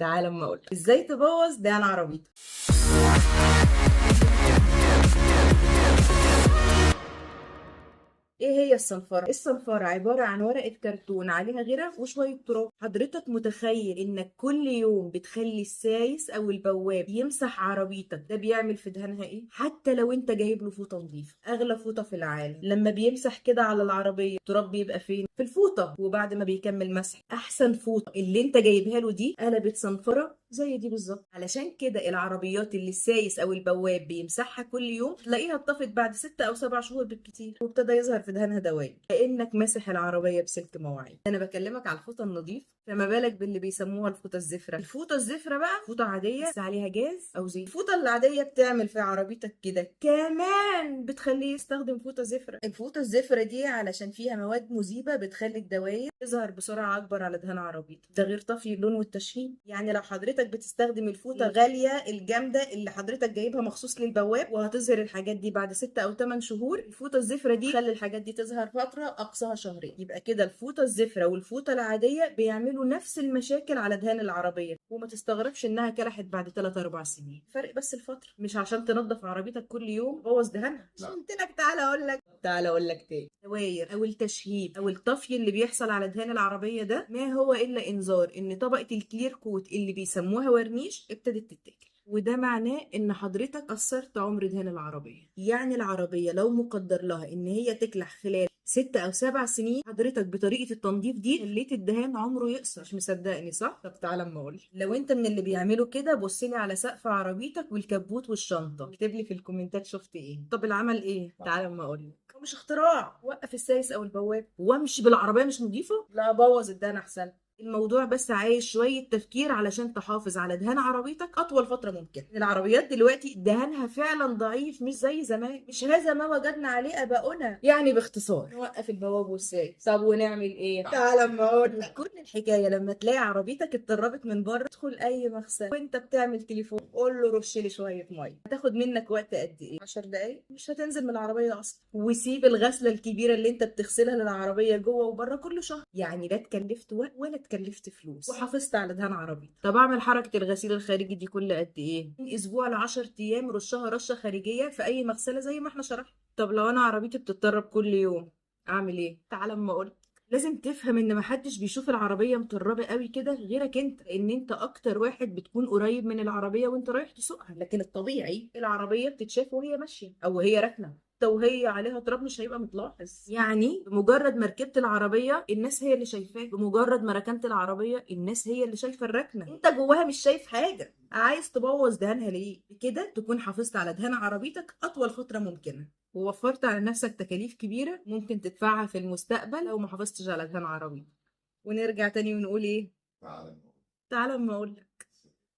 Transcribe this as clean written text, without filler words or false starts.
تعال اما اقول ازاي تبوظ دهان عربيتك. ايه هي الصنفرة؟ الصنفرة عبارة عن ورقة كرتون عليها غيرة وشوية تراب. حضرتك متخيل انك كل يوم بتخلي السايس او البواب يمسح عربيتك؟ ده بيعمل في دهانها ايه؟ حتى لو انت جايب له فوطة نظيفة، اغلى فوطة في العالم، لما بيمسح كده على العربية التراب بيبقى فين؟ في الفوطة. وبعد ما بيكمل مسح، احسن فوطة اللي انت جايبها له دي قلبت صنفرة زي دي بالظبط. علشان كده العربيات اللي السايس او البواب بيمسحها كل يوم تلاقيها اتطفت بعد 6 أو 7 شهور بالكتير، وابتدى يظهر في دهانها دوائر كأنك ماسح العربية بسلك مواعين. انا بكلمك على الفوطة النظيف، فما بالك باللي بيسموها الفوطة الزفرة. الفوطة الزفرة بقى فوطة عادية بس عليها جاز او زيت. الفوطة العادية بتعمل في عربيتك كده، كمان بتخليه يستخدم فوطة زفرة. الفوطة الزفرة دي علشان فيها مواد مذيبة بتخلي الدوائر تظهر بسرعة اكبر على دهان عربيتك، ده غير طفي اللون والتشهين. يعني لو حضرتك بتستخدم الفوطة الغالية الجامدة اللي حضرتك جايبها مخصوص للبواب وهتظهر الحاجات دي بعد 6 أو 8 شهور، الفوطة الزفرة دي تخلي الحاجات دي تظهر فترة أقصاها شهرين. يبقى كده الفوطة الزفرة والفوطة العادية بيعملوا نفس المشاكل على دهان العربية، وما تستغربش إنها كلحت بعد 3 4 سنين. فرق بس الفترة، مش عشان تنظف عربيتك كل يوم بوظ دهانها. قلت لك تعالى أقول لك تاني، الدواير أو التشهيب أو الطفي اللي بيحصل على دهان العربية ده ما هو إلا إنذار إن طبقة الكلير كوت اللي بيسموها ورنيش ابتدت تتاكل. وده معناه ان حضرتك قصرت عمر دهان العربية. يعني العربية لو مقدر لها ان هي تكلح خلال 6 أو 7 سنين، حضرتك بطريقة التنظيف دي خليت الدهان عمره يقصر. مش مصدقني صح؟ طب تعالى اما اقول. لو انت من اللي بيعملوا كده، بصلي على سقف عربيتك والكبوت والشنطة، اكتب لي في الكومنتات شفت ايه. طب العمل ايه؟ تعالى اما اقول. مش اختراع، وقف السايس او البواب وامشي بالعربية مش نظيفة؟ لا، بوظ الدهان احسن. الموضوع بس عايز شوية تفكير علشان تحافظ على دهان عربيتك أطول فترة ممكن. العربيات دلوقتي دهانها فعلا ضعيف، مش زي زمان، مش هذا ما وجدنا عليه آباؤنا. يعني باختصار نوقف البواب والسايس. طب ونعمل إيه؟ تعال أما أقول لك. كل الحكاية لما تلاقي عربيتك اتطربت من بره، ادخل أي مغسله وأنت بتعمل تليفون قول له رش لي شوية مية. هتاخد منك وقت قد إيه؟ 10 دقايق، مش هتنزل من العربية أصلا. وسيب الغسلة الكبيرة اللي أنت بتغسلها للعربية جوه وبره كل شهر، يعني لا اتكلفت وقت ولا اتكلفت فلوس وحافظت على دهان عربيتك. طب اعمل حركه الغسيل الخارجي دي كل قد ايه؟ من اسبوع ل 10 ايام رشها رشه خارجيه في اي مغسله زي ما احنا شرحنا. طب لو انا عربيتي بتتطرب كل يوم اعمل ايه؟ تعال اما اقول. لازم تفهم ان محدش بيشوف العربيه مطربه قوي كده غيرك انت، لان انت اكتر واحد بتكون قريب من العربيه وانت رايح تسوقها. لكن الطبيعي العربيه بتتشاف وهي ماشيه او وهي راكنه، وهي عليها تراب مش هيبقى متلاحظ. يعني بمجرد ما ركبت العربيه الناس هي اللي شايفاك، بمجرد ما ركنت العربيه الناس هي اللي شايفه الركنه، انت جواها مش شايف حاجه. عايز تبوظ دهانها ليه؟ بكده تكون حافظت على دهان عربيتك اطول فتره ممكنه، ووفرت على نفسك تكاليف كبيره ممكن تدفعها في المستقبل لو ما حافظتش على دهان عربيتك. ونرجع تاني ونقول ايه؟ تعالى اما اقول.